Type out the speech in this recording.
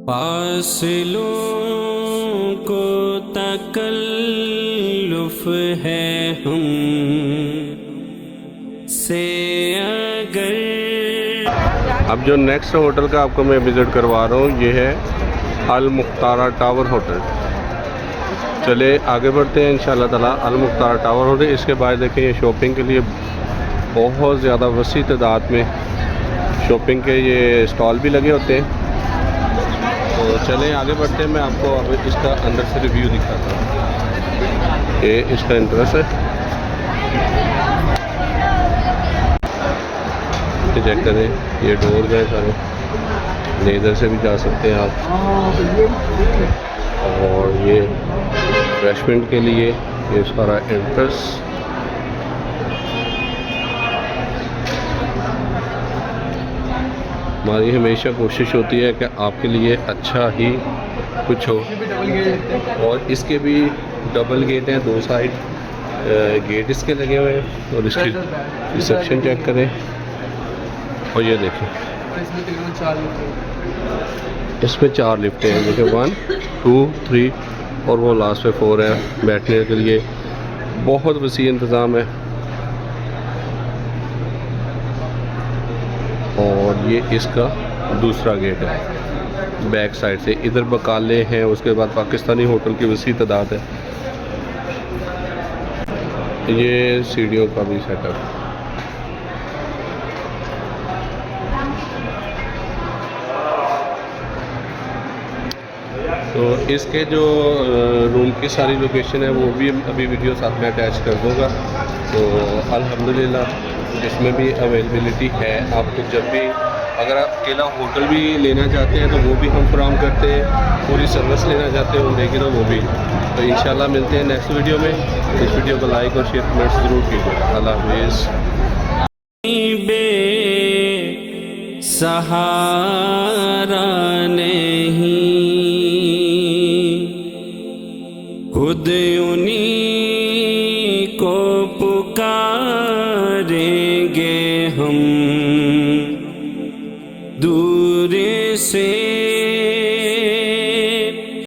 फासिलों को तकल्लुफ़ है हम से अगर। अब जो नेक्स्ट होटल का आपको मैं विज़िट करवा रहा हूँ ये है अल मुख्तारा टावर होटल। चले आगे बढ़ते हैं इंशाल्लाह ताला। अल मुख्तारा टावर होटल, इसके बाद देखें ये शॉपिंग के लिए बहुत ज़्यादा वसी तादाद में शॉपिंग के ये स्टॉल भी लगे होते हैं। तो चलें आगे बढ़ते हैं, मैं आपको अब इसका अंदर से रिव्यू दिखाता हूँ। ये इसका इंट्रेस है, चेक करें। ये डोर हैं सारे, इधर से भी जा सकते हैं आप। और ये रेस्टोरेंट के लिए ये सारा एंट्रेंस। हमारी हमेशा कोशिश होती है कि आपके लिए अच्छा ही कुछ हो। और इसके भी डबल गेट हैं, दो साइड गेट इसके लगे हुए हैं। और इसकी रिसेप्शन चेक करें और ये देखें इसमें 4 लिफ्टें हैं। देखिए 1 2 3 और वो लास्ट पे 4 है बैठने के लिए। बहुत वसी इंतज़ाम है। और ये इसका दूसरा गेट है बैक साइड से। इधर बकाले हैं, उसके बाद पाकिस्तानी होटल की वसी तादाद है। ये सीढ़ियों का भी सेटअप। तो इसके जो रूम की सारी लोकेशन है वो भी अभी वीडियो साथ में अटैच कर दूँगा। तो अल्हम्दुलिल्लाह इसमें भी अवेलेबिलिटी है। आपको जब भी अगर आप अकेला होटल भी लेना चाहते हैं तो वो भी हम फराहम करते हैं। पूरी सर्विस लेना चाहते हैं उम्रे की तो वो भी। तो इंशाल्लाह मिलते हैं नेक्स्ट वीडियो में। इस वीडियो को लाइक और शेयर कमेंट्स ज़रूर कीजिए। अल्लाह हाफ़िज़। सहारा नहीं, खुद उन्हीं को पुकारेंगे हम दूर से।